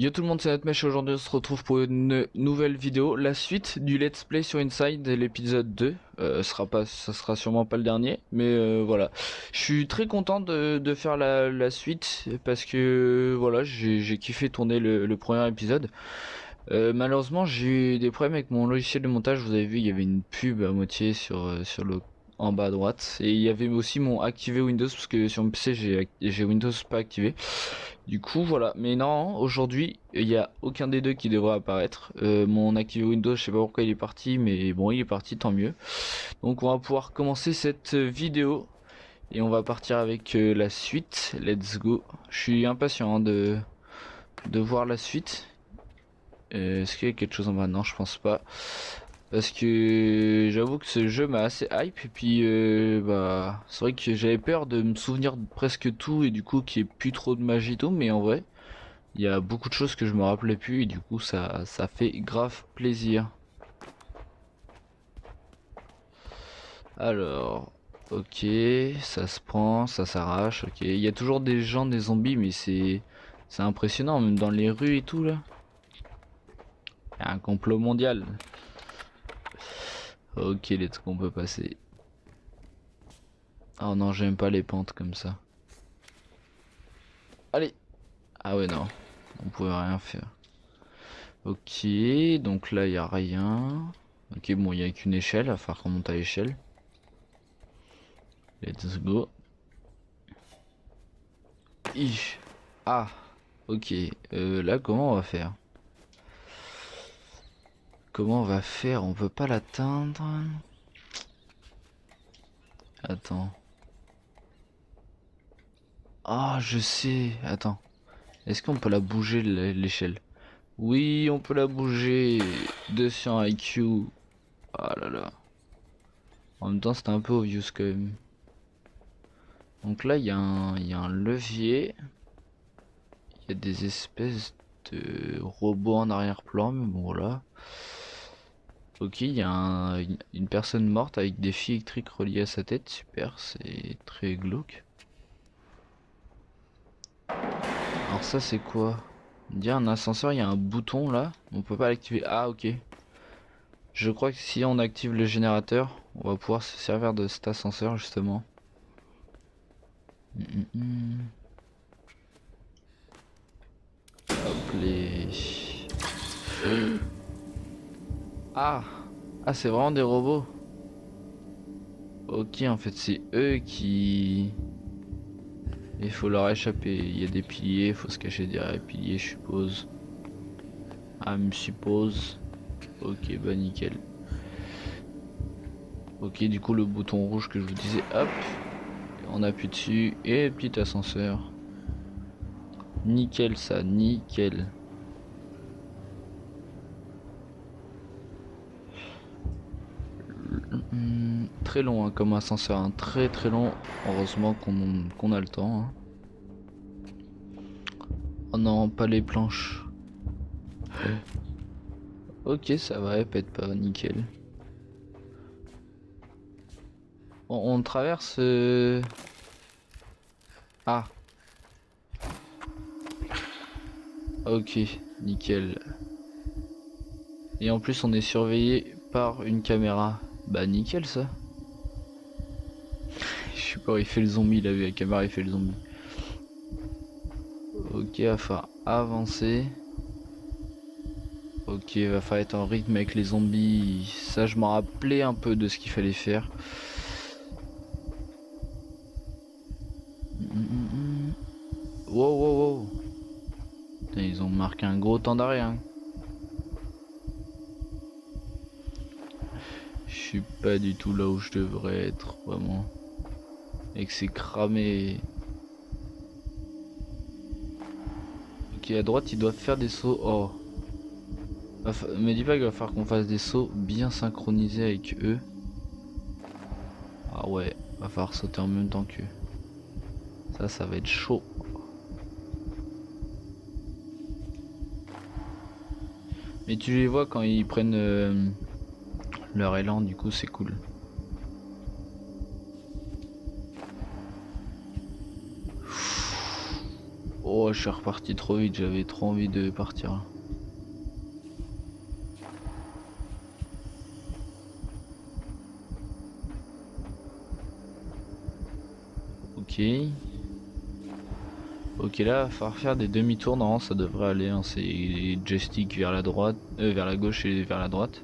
Yo tout le monde, c'est Natmesh. Aujourd'hui on se retrouve pour une nouvelle vidéo, la suite du let's play sur Inside, l'épisode 2. Ça sera sûrement pas le dernier, mais voilà. Je suis très content de faire la suite parce que voilà, j'ai kiffé tourner le premier épisode. Malheureusement j'ai eu des problèmes avec mon logiciel de montage. Vous avez vu, il y avait une pub à moitié sur le en bas à droite, et il y avait aussi mon activer Windows parce que sur mon PC j'ai Windows pas activé. Du coup voilà, mais non, aujourd'hui il n'y a aucun des deux qui devrait apparaître. Mon activé Windows, je sais pas pourquoi il est parti, mais bon, il est parti, tant mieux. Donc on va pouvoir commencer cette vidéo et on va partir avec la suite. Let's go. Je suis impatient hein, de voir la suite. Est-ce qu'il y a quelque chose en bas? Non, je pense pas. Parce que j'avoue que ce jeu m'a assez hype, et puis bah c'est vrai que j'avais peur de me souvenir de presque tout et du coup qu'il n'y ait plus trop de magie et tout, mais en vrai il y a beaucoup de choses que je me rappelais plus et du coup ça fait grave plaisir. Alors, ok, ça se prend, ça s'arrache, ok. Il y a toujours des gens, des zombies, mais c'est impressionnant, même dans les rues et tout là. Il y a un complot mondial. Ok, let's go, on peut passer. Oh non, j'aime pas les pentes comme ça. Allez. Ah ouais, non, on pouvait rien faire. Ok, donc là il y a rien. Ok, bon, il y a qu'une échelle, il va falloir qu'on monte à l'échelle. Let's go. Ah, ok. Là, comment on va faire? Comment on va faire? On peut pas l'atteindre. Attends. Ah, je sais. Attends. Est-ce qu'on peut la bouger l'échelle? Oui, on peut la bouger. 200 IQ. Ah là là. En même temps, c'était un peu obvious quand même. Donc là, il y a un levier. Il y a des espèces de robots en arrière-plan, mais bon, voilà. Ok, il y a une personne morte avec des fils électriques reliés à sa tête. Super, c'est très glauque. Alors ça c'est quoi? Il y a un ascenseur, il y a un bouton là. On peut pas l'activer. Ah ok. Je crois que si on active le générateur, on va pouvoir se servir de cet ascenseur justement. Hop les... Ah! Ah, c'est vraiment des robots. Ok, en fait c'est eux qui... Il faut leur échapper. Il y a des piliers, il faut se cacher derrière les piliers, je suppose. Ah, me suppose. Ok, bah nickel. Ok, du coup le bouton rouge que je vous disais, hop, on appuie dessus et petit ascenseur. Nickel ça, nickel. Très long hein, comme ascenseur, hein, très très long. Heureusement qu'on a le temps. Hein. Oh non, pas les planches. Ok, ça va, elle pète pas, nickel. On traverse... Ah, ok, nickel. Et en plus on est surveillé par une caméra. Bah nickel ça. Je sais pas, il fait le zombie, il a vu la caméra, il fait le zombie. Ok, va falloir avancer. Ok, va falloir être en rythme avec les zombies. Ça, je m'en rappelais un peu de ce qu'il fallait faire. Wow, wow, wow. Putain, ils ont marqué un gros temps d'arrêt. Hein. Je suis pas du tout là où je devrais être, vraiment. Et que c'est cramé. Ok, à droite, ils doivent faire des sauts. Oh. Me dis pas qu'il va falloir qu'on fasse des sauts bien synchronisés avec eux. Ah ouais, va falloir sauter en même temps qu'eux. Ça va être chaud. Mais tu les vois quand ils prennent leur élan, du coup c'est cool. Oh, je suis reparti trop vite, j'avais trop envie de partir. Ok. Ok, là, il va falloir faire des demi-tours. Non, ça devrait aller. Hein. C'est joystick vers la droite, vers la gauche et vers la droite.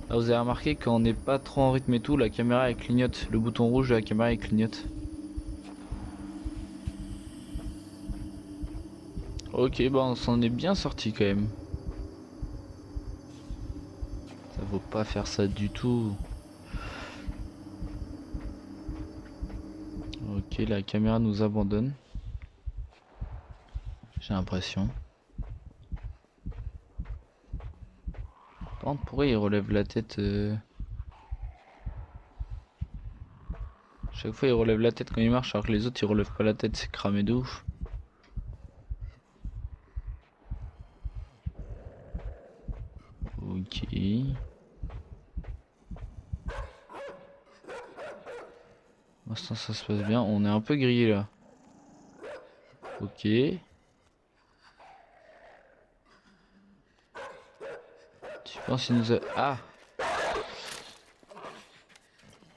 Là, vous avez remarqué quand on n'est pas trop en rythme et tout, la caméra elle clignote. Le bouton rouge de la caméra elle clignote. Ok, bah on s'en est bien sorti quand même. Ça vaut pas faire ça du tout. Ok, la caméra nous abandonne. J'ai l'impression. Par contre, pourquoi il relève la tête Chaque fois il relève la tête quand il marche alors que les autres ils relèvent pas la tête, c'est cramé de ouf. Ok. Pour l'instant ça se passe bien, on est un peu grillé là. Ok. Tu penses qu'il nous a... Ah!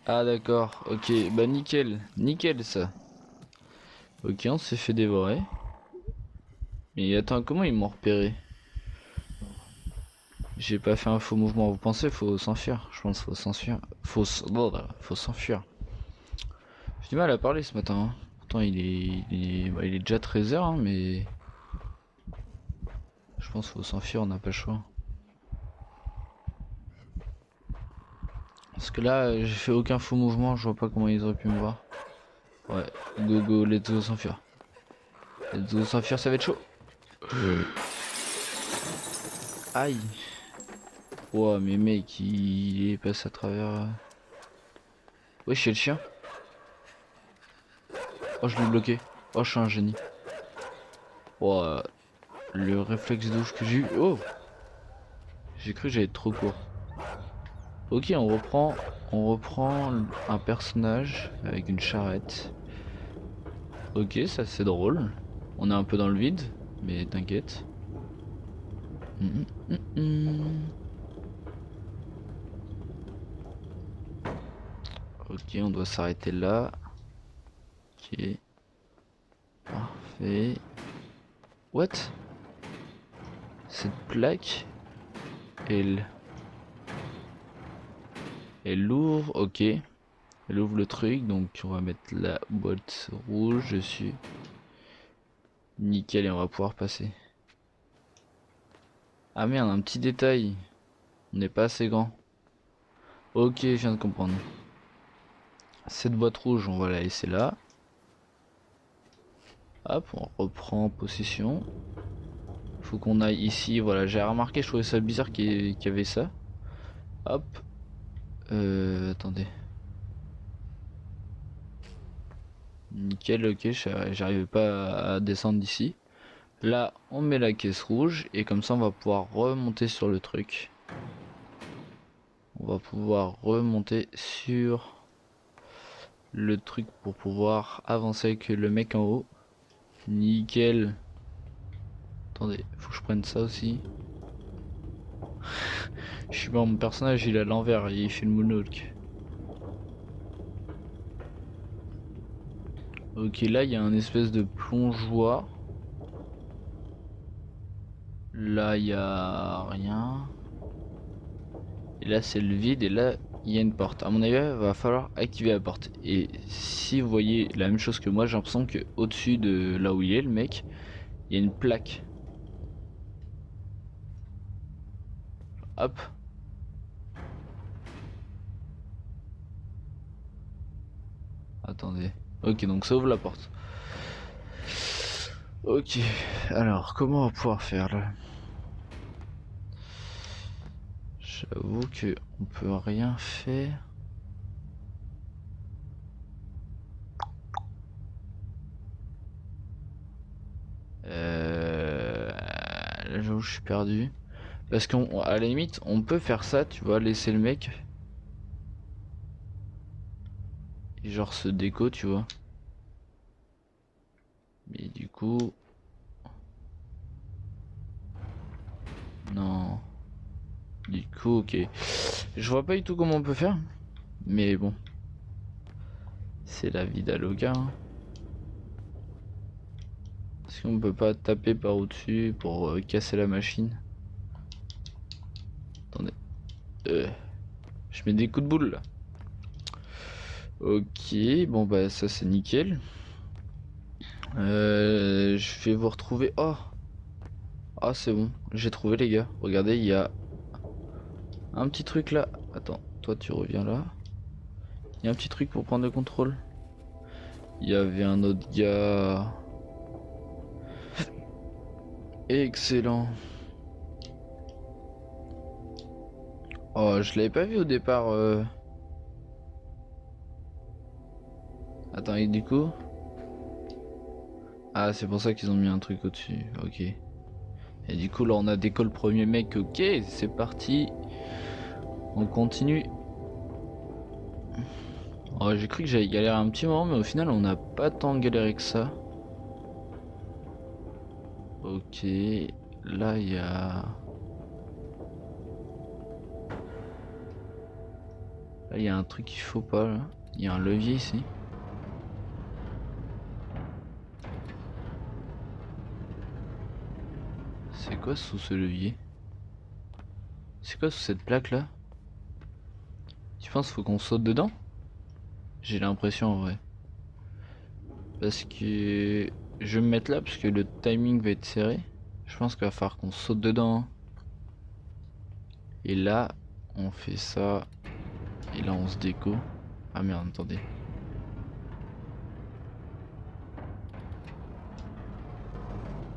Ah d'accord, ok, bah nickel, nickel ça. Ok, on s'est fait dévorer. Mais attends, comment ils m'ont repéré? J'ai pas fait un faux mouvement, vous pensez faut s'enfuir? Je pense faut s'enfuir. Faut s'enfuir. J'ai du mal à parler ce matin. Hein. Pourtant il est déjà 13h, hein, mais... Je pense faut s'enfuir, on n'a pas le choix. Parce que là, j'ai fait aucun faux mouvement, je vois pas comment ils auraient pu me voir. Ouais, go go, let's go s'enfuir. Let's go s'enfuir, ça va être chaud. Aïe. Ouah, mais mec, il est passé à travers... Ouais, chez le chien. Oh, je l'ai bloqué. Oh, je suis un génie. Ouah, le réflexe de ouf que j'ai eu. Oh, j'ai cru que j'allais être trop court. Ok, on reprend un personnage avec une charrette. Ok, ça c'est drôle. On est un peu dans le vide, mais t'inquiète. Hum, hum, hum. Ok, on doit s'arrêter là. Ok, parfait. What? Cette plaque, elle, elle ouvre. Ok, elle ouvre le truc. Donc on va mettre la boîte rouge dessus. Nickel, et on va pouvoir passer. Ah merde, un petit détail. On n'est pas assez grand. Ok, je viens de comprendre. Cette boîte rouge, on va la laisser là. Hop, on reprend possession. Faut qu'on aille ici. Voilà, j'ai remarqué, je trouvais ça bizarre qu'il y avait ça. Hop. Attendez. Nickel, ok, j'arrivais pas à descendre d'ici. Là, on met la caisse rouge et comme ça, on va pouvoir remonter sur le truc. On va pouvoir remonter sur le truc pour pouvoir avancer avec le mec en haut. Nickel. Attendez, faut que je prenne ça aussi. Je suis bon, mon personnage il est à l'envers, il fait le moonwalk. Ok, là il y a un espèce de plongeoir. Là il y a rien. Et là c'est le vide et là il y a une porte. À mon avis, il va falloir activer la porte. Et si vous voyez la même chose que moi, j'ai l'impression que au-dessus de là où il est le mec, il y a une plaque. Hop. Attendez. Ok, donc ça ouvre la porte. Ok, alors comment on va pouvoir faire là? J'avoue que on peut rien faire. Là j'avoue je suis perdu. Parce qu'à la limite on peut faire ça, tu vois, laisser le mec. Et genre ce déco, tu vois. Mais du coup... Non. Du coup, ok. Je vois pas du tout comment on peut faire. Mais bon. C'est la vie d'Aloca, hein. Est-ce qu'on peut pas taper par au-dessus pour casser la machine? Attendez. Je mets des coups de boule là. Ok, bon bah ça c'est nickel. Je vais vous retrouver. Oh! Ah c'est bon, j'ai trouvé les gars. Regardez, il y a un petit truc là. Attends, toi tu reviens là. Il y a un petit truc pour prendre le contrôle. Il y avait un autre gars. Excellent. Oh, je l'avais pas vu au départ. Attends, et du coup. Ah, c'est pour ça qu'ils ont mis un truc au-dessus. Ok. Et du coup, là, on a décollé le premier mec. Ok, c'est parti. On continue. Oh, j'ai cru que j'allais galérer un petit moment, mais au final, on n'a pas tant galéré que ça. Ok. Là, il y a... Là, il y a un truc qu'il faut pas, là. Il y a un levier ici. C'est quoi sous ce levier? C'est quoi sous cette plaque, là? Tu penses qu'il faut qu'on saute dedans? J'ai l'impression, en vrai. Parce que... Je vais me mettre là, parce que le timing va être serré. Je pense qu'il va falloir qu'on saute dedans. Et là, on fait ça. Et là, on se déco. Ah merde, attendez.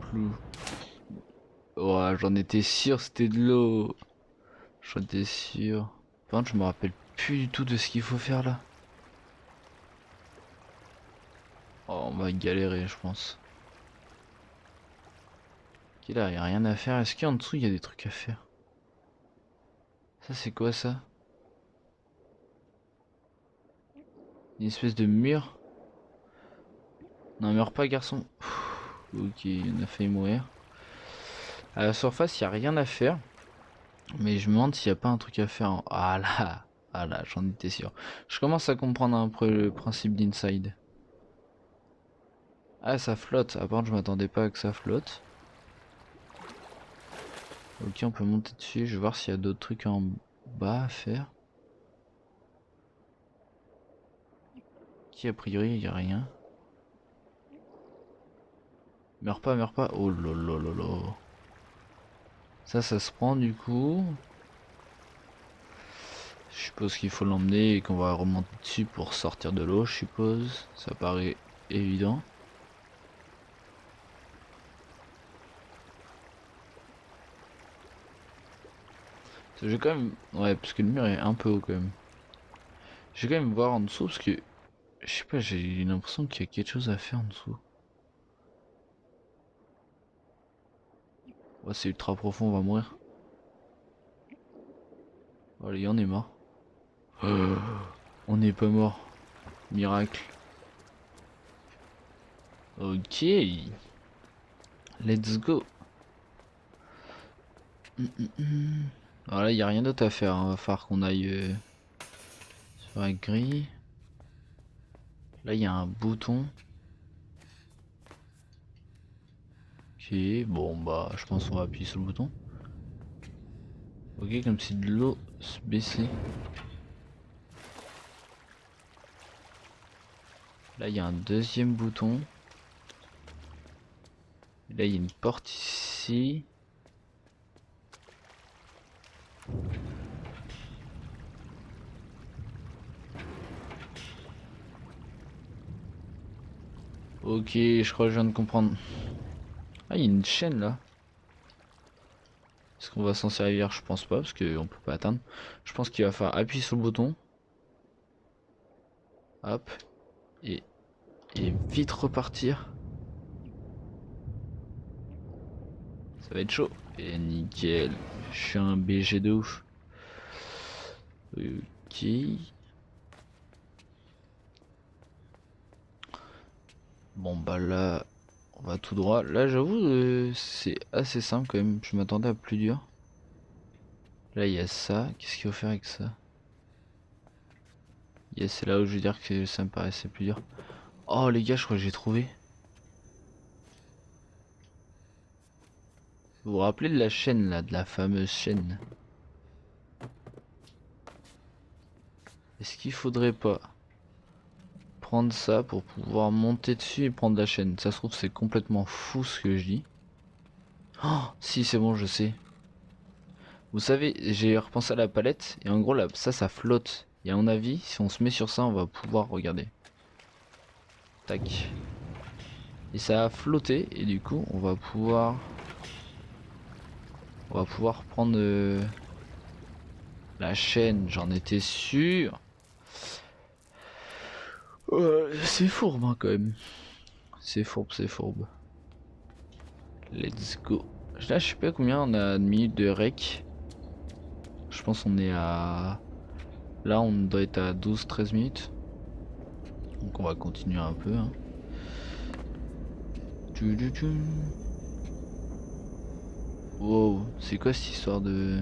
Plou. Oh, j'en étais sûr, c'était de l'eau. J'en étais sûr. Par contre, je me rappelle plus du tout de ce qu'il faut faire là. Oh, on va galérer, je pense. Ok, là, y a rien à faire. Est-ce qu'en dessous, il y a des trucs à faire? Ça, c'est quoi ça? Une espèce de mur? Non, meurs pas, garçon. Ok, on a failli mourir. À la surface, il a rien à faire. Mais je me demande s'il n'y a pas un truc à faire. Ah là, ah là, j'en étais sûr. Je commence à comprendre un peu le principe d'Inside. Ah, ça flotte. Apparemment, je m'attendais pas à que ça flotte. Ok, on peut monter dessus. Je vais voir s'il y a d'autres trucs en bas à faire. Qui a priori, il n'y a rien. Meurs pas, meurs pas. Oh là. Ça se prend du coup. Je suppose qu'il faut l'emmener et qu'on va remonter dessus pour sortir de l'eau, je suppose. Ça paraît évident. Je vais quand même... Ouais, parce que le mur est un peu haut quand même. Je vais quand même voir en dessous parce que... Je sais pas, j'ai l'impression qu'il y a quelque chose à faire en dessous. Ouais, c'est ultra profond, on va mourir. Allez, on est mort. On n'est pas mort. Miracle. Ok. Let's go. Alors là, il n'y a rien d'autre à faire, hein. Va falloir qu'on aille sur la grille. Là, il y a un bouton. Ok, bon bah, je pense qu'on va appuyer sur le bouton. Ok, comme si de l'eau se baissait. Là, il y a un deuxième bouton. Là, il y a une porte ici. Ok, je crois que je viens de comprendre. Ah, il y a une chaîne là. Est-ce qu'on va s'en servir? Je pense pas, parce qu'on peut pas atteindre. Je pense qu'il va falloir appuyer sur le bouton. Hop. Et, et vite repartir. Ça va être chaud. Et nickel. Je suis un BG de ouf. Ok. Bon bah là, on va tout droit. Là j'avoue, c'est assez simple quand même. Je m'attendais à plus dur. Là il y a ça. Qu'est-ce qu'il faut faire avec ça? Yes, c'est là où je veux dire que ça me paraissait plus dur. Oh les gars, je crois que j'ai trouvé. Vous vous rappelez de la chaîne là, de la fameuse chaîne? Est-ce qu'il faudrait pas prendre ça pour pouvoir monter dessus et prendre la chaîne? Ça se trouve c'est complètement fou ce que je dis. Oh si c'est bon, je sais. Vous savez, j'ai repensé à la palette et en gros là, ça flotte. Et à mon avis, si on se met sur ça, on va pouvoir regarder. Tac. Et ça a flotté et du coup, on va pouvoir prendre la chaîne. J'en étais sûr. C'est fourbe hein, quand même. C'est fourbe, c'est fourbe. Let's go. Là, je sais pas combien on a de minutes de rec. Je pense qu'on est à... Là, on doit être à 12-13 minutes. Donc on va continuer un peu. Hein. Wow, c'est quoi cette histoire de...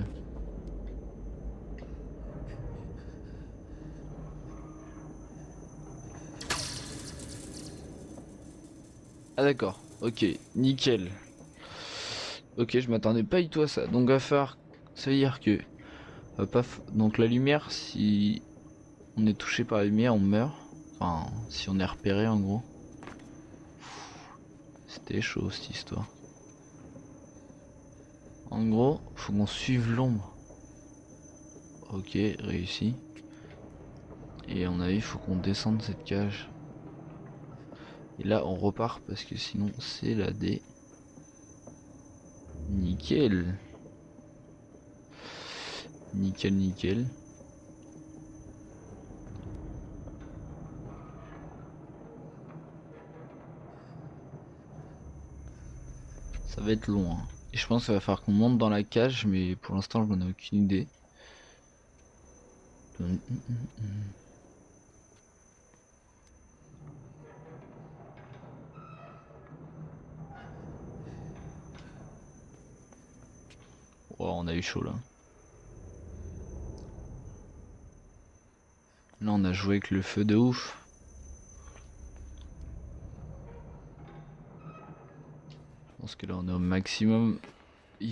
Ah d'accord, ok, nickel. Ok, je m'attendais pas du tout à ça. Donc va falloir... Ça veut dire que... Donc la lumière, si on est touché par la lumière, on meurt. Enfin, si on est repéré en gros. C'était chaud cette histoire. En gros, faut qu'on suive l'ombre. Ok, réussi. Et on a vu, faut qu'on descende cette cage. Et là, on repart parce que sinon, c'est la D. Nickel. Nickel, nickel. Ça va être long. Hein. Et je pense qu'il va falloir qu'on monte dans la cage, mais pour l'instant, je n'en ai aucune idée. Oh, on a eu chaud là. Là, on a joué avec le feu de ouf. Je pense que là, on est au maximum. Et là,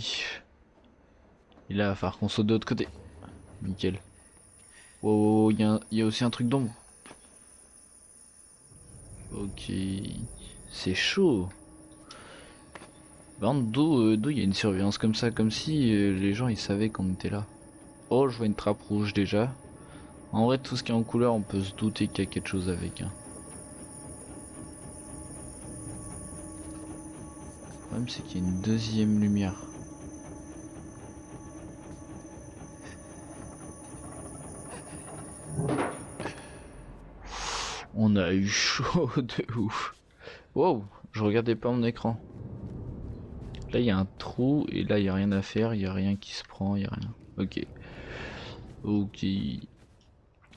il va falloir qu'on saute de l'autre côté. Nickel. Wow, il y a aussi un truc d'ombre. Ok. C'est chaud. Par contre, d'où il y a une surveillance comme ça, comme si les gens ils savaient qu'on était là. Oh, je vois une trappe rouge déjà. En vrai, tout ce qui est en couleur, on peut se douter qu'il y a quelque chose avec. Hein. Le problème, c'est qu'il y a une deuxième lumière. On a eu chaud de ouf. Wow, je regardais pas mon écran. Là, il y a un trou et là, il y a rien à faire. Il y a rien qui se prend, il y a rien. Ok. Ok.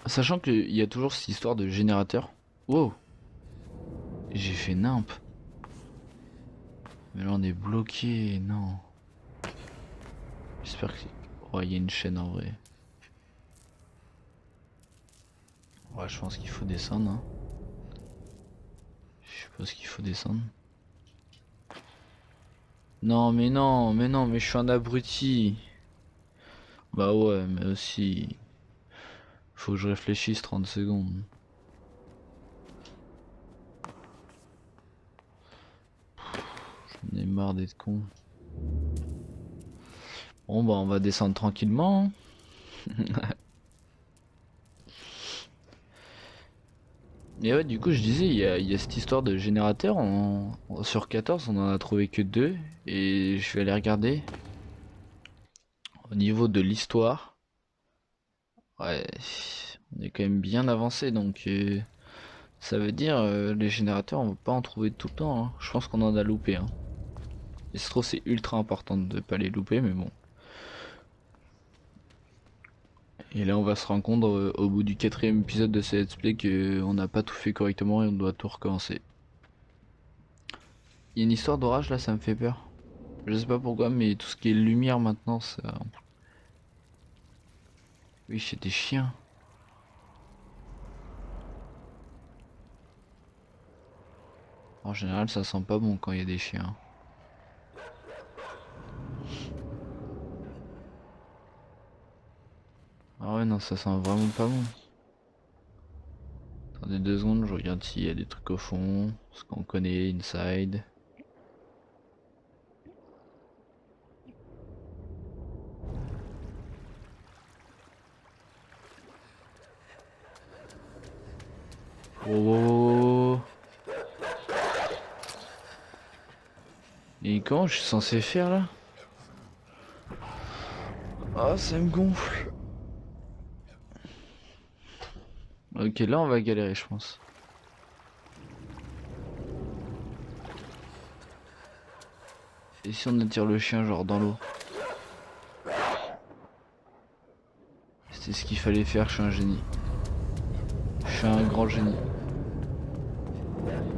Sachant qu'il y a toujours cette histoire de générateur. Wow. J'ai fait nimp. Mais là, on est bloqué. Non. J'espère que... Oh, il y a une chaîne en vrai. Ouais, je pense qu'il faut descendre. Hein. Je suppose qu'il faut descendre. Non, mais non, mais non, mais je suis un abruti. Bah ouais, mais aussi... Faut que je réfléchisse 30 secondes. J'en ai marre d'être con. Bon bah on va descendre tranquillement. Hein. Et ouais, du coup, je disais, il y a cette histoire de générateur. Sur 14, on en a trouvé que 2. Et je vais aller regarder. Au niveau de l'histoire, ouais, on est quand même bien avancé. Donc, ça veut dire, les générateurs, on va pas en trouver tout le temps. Hein. Je pense qu'on en a loupé. Hein. Et se trouve, c'est ultra important de pas les louper, mais bon. Et là, on va se rendre compte au bout du 4ème épisode de ce let's play qu'on n'a pas tout fait correctement et on doit tout recommencer. y a une histoire d'orage là, ça me fait peur. Je sais pas pourquoi, mais tout ce qui est lumière maintenant, ça... Oui, c'est des chiens. En général, ça sent pas bon quand il y a des chiens. Ah ouais, non, ça sent vraiment pas bon. Attendez 2 secondes, je regarde s'il y a des trucs au fond. Ce qu'on connaît, inside. Oh. Et comment je suis censé faire là? Ah, ça me gonfle. Ok, là on va galérer, je pense. Et si on attire le chien genre dans l'eau? C'était ce qu'il fallait faire, je suis un génie. Je suis un grand génie.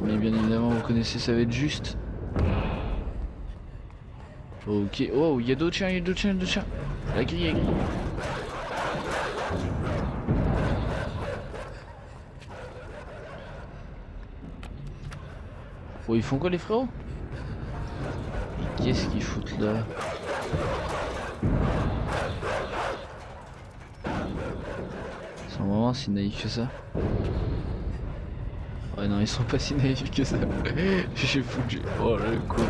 Mais bien évidemment, vous connaissez, ça va être juste. Ok, oh, il y a d'autres chiens, il y a d'autres chiens, il y a d'autres chiens. La grille, la grille. Oh, ils font quoi les frérots? Qu'est-ce qu'ils foutent là? Ils sont vraiment si naïfs que ça. Ouais non, ils sont pas si naïfs que ça. J'ai foutu. Oh le coup.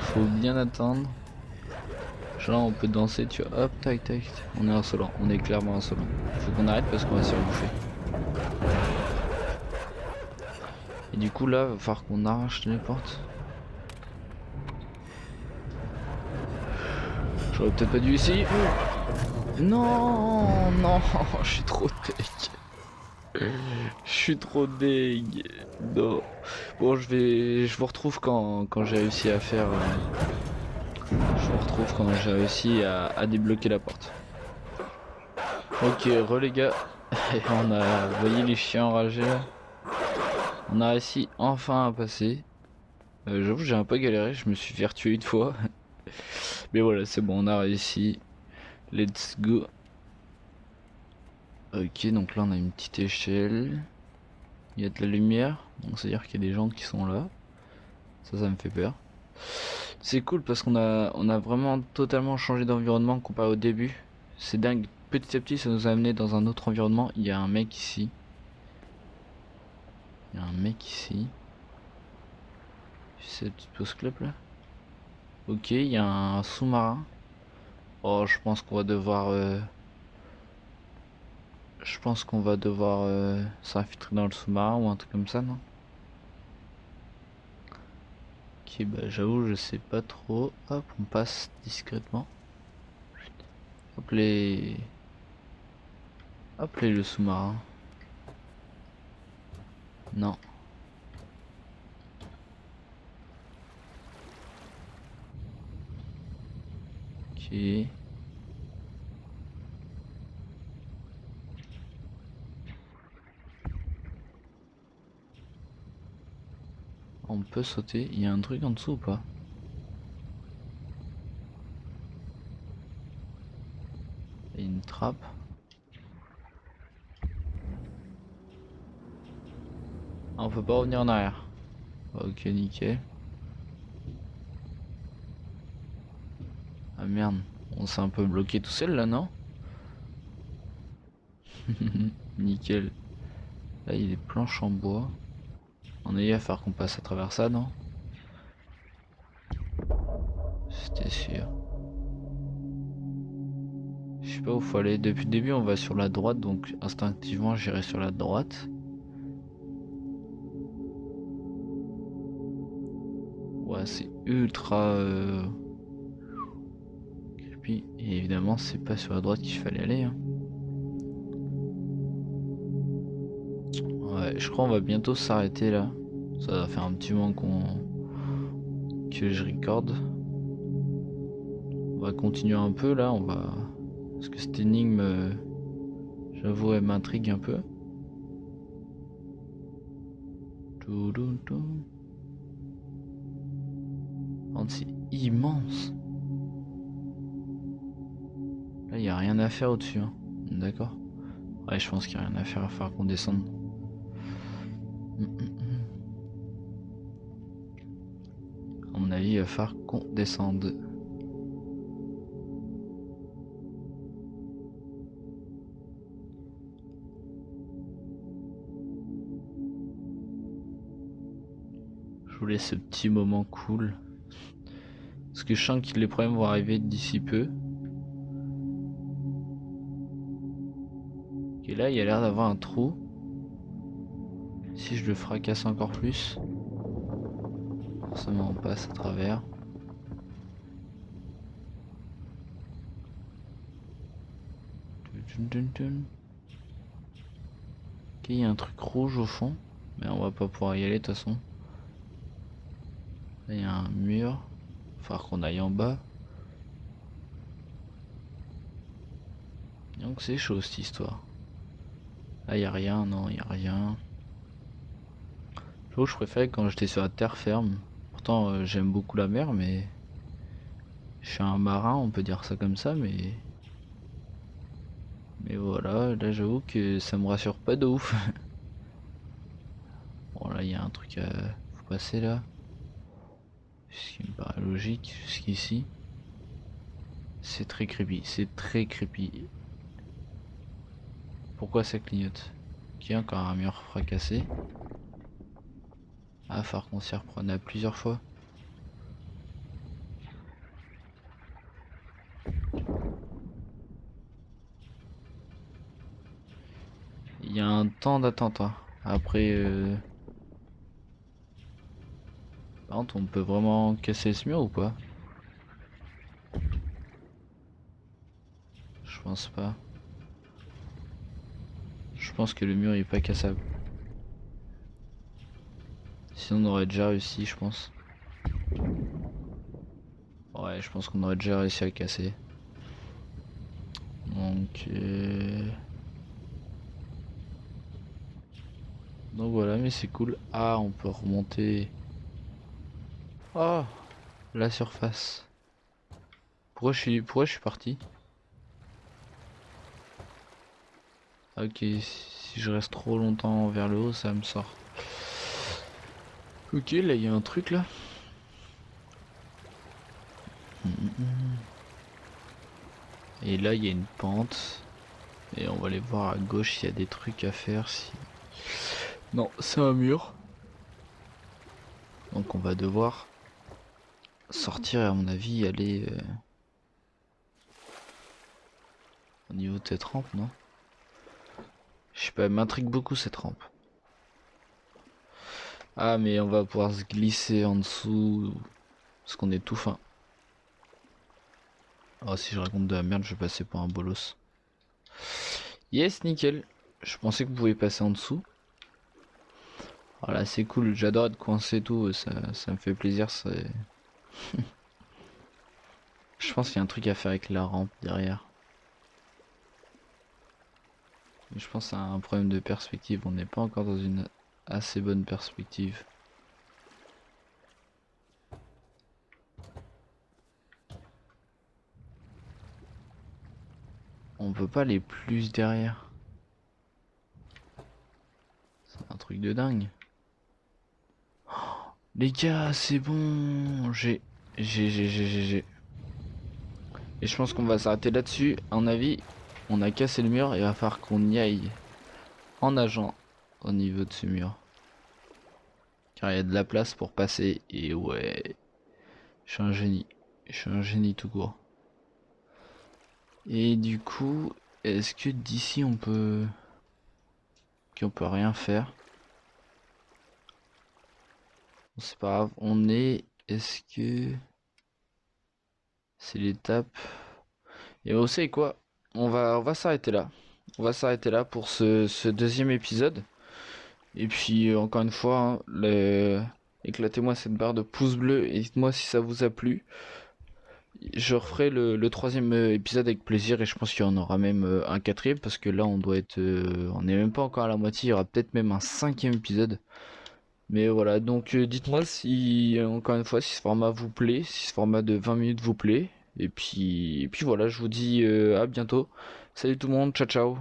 Faut bien attendre. Genre on peut danser, tu vois. Hop, tac tac. On est insolent, on est clairement insolent. Faut qu'on arrête parce qu'on va se faire bouffer. Et du coup là, va falloir qu'on arrache les portes. J'aurais peut-être pas dû essayer. Non, non, je suis trop deg. Je suis trop deg. Non. Bon, je vous retrouve quand j'ai réussi à faire. Je vous retrouve quand j'ai réussi à débloquer la porte. Ok, les gars. On a, vous voyez les chiens enragés là. On a réussi enfin à passer. J'avoue, j'ai un peu galéré, je me suis fait tuer une fois. Mais voilà, c'est bon, on a réussi. Let's go. Ok, donc là on a une petite échelle. Il y a de la lumière, donc c'est à dire qu'il y a des gens qui sont là. Ça me fait peur. C'est cool parce qu'on a vraiment totalement changé d'environnement comparé au début. C'est dingue. Petit à petit, ça nous a amené dans un autre environnement. Il y a un mec ici. Il y a un mec ici. C'est cette petite pause clope là. Ok, il y a un sous-marin. Oh, je pense qu'on va devoir. Je pense qu'on va devoir s'infiltrer dans le sous-marin ou un truc comme ça, non? Ok, bah j'avoue, je sais pas trop. Hop, on passe discrètement. Hop les. Hop les le sous-marin. Non. Ok. On peut sauter. Il y a un truc en dessous ou pas? Il y a une trappe. Ah, on peut pas revenir en arrière. Ok, nickel. Ah merde. On s'est un peu bloqué tout seul là, non? Nickel. Là, il y a des planches en bois. On est à faire qu'on passe à travers ça, non? C'était sûr. Je sais pas où faut aller. Depuis le début, on va sur la droite, donc instinctivement, j'irai sur la droite. Ouais, c'est ultra creepy. Et évidemment, c'est pas sur la droite qu'il fallait aller, hein. Ouais, je crois qu'on va bientôt s'arrêter là. Ça va faire un petit moment que je recorde. On va continuer un peu là, on va. Parce que cette énigme, j'avoue, elle m'intrigue un peu. Touloutou. C'est immense. Là, il n'y a rien à faire au-dessus. Hein. D'accord. Ouais, je pense qu'il n'y a rien à faire, à falloir qu'on descende. À mon avis, il va falloir qu'on descende. Je voulais ce petit moment cool. Parce que je sens que les problèmes vont arriver d'ici peu. Et là, il y a l'air d'avoir un trou. Si je le fracasse encore plus, forcément on passe à travers. Ok, il y a un truc rouge au fond. Mais on va pas pouvoir y aller de toute façon. Là, il y a un mur. Il va falloir qu'on aille en bas. Donc c'est chaud cette histoire. Là, il n'y a rien. Non, il n'y a rien. Je préférais quand j'étais sur la terre ferme. Pourtant, j'aime beaucoup la mer, mais je suis un marin, on peut dire ça comme ça, mais voilà, là j'avoue que ça me rassure pas de ouf. Bon là il y a un truc à faut passer là. Ce qui me paraît logique jusqu'ici. C'est très creepy, c'est très creepy. Pourquoi ça clignote? Ok, encore un mur fracassé. Ah, falloir qu'on s'y reprenne à plusieurs fois. Il y a un temps d'attente. Hein. Après, par contre, on peut vraiment casser ce mur ou pas? Je pense pas. Je pense que le mur est pas cassable. Sinon on aurait déjà réussi, je pense. Ouais, je pense qu'on aurait déjà réussi à le casser. Donc voilà, mais c'est cool. Ah, on peut remonter. Oh, la surface. Pourquoi je suis parti? Ok, si je reste trop longtemps vers le haut, ça me sort. Ok, là il y a un truc là. Et là il y a une pente. Et on va aller voir à gauche s'il y a des trucs à faire. Si... Non, c'est un mur. Donc on va devoir sortir et à mon avis aller au niveau de cette rampe, non? Je sais pas, elle m'intrigue beaucoup cette rampe. Ah mais on va pouvoir se glisser en dessous parce qu'on est tout fin. Oh si je raconte de la merde je vais passer pour un bolos. Yes nickel. Je pensais que vous pouviez passer en dessous. Voilà c'est cool, j'adore être coincé et tout, ça me fait plaisir. Je pense qu'il y a un truc à faire avec la rampe derrière. Mais je pense que c'est un problème de perspective, on n'est pas encore dans une assez bonne perspective. On peut pas aller plus derrière. C'est un truc de dingue. Oh, les gars, c'est bon. J'ai. Et je pense qu'on va s'arrêter là-dessus. À mon avis, on a cassé le mur et il va falloir qu'on y aille en nageant au niveau de ce mur. Car il y a de la place pour passer. Et ouais, je suis un génie. Je suis un génie tout court. Et du coup, est-ce que d'ici on peut... qu'on peut rien faire? C'est pas grave, on est... Est-ce que... C'est l'étape... Et vous savez quoi? On va s'arrêter là. On va s'arrêter là pour ce deuxième épisode. Et puis encore une fois, hein, éclatez-moi cette barre de pouce bleu et dites-moi si ça vous a plu. Je referai le troisième épisode avec plaisir et je pense qu'il y en aura même un quatrième parce que là on doit être... on n'est même pas encore à la moitié, il y aura peut-être même un cinquième épisode. Mais voilà, donc dites-moi si, encore une fois, si ce format vous plaît, si ce format de 20 minutes vous plaît. Et puis voilà, je vous dis à bientôt. Salut tout le monde, ciao ciao.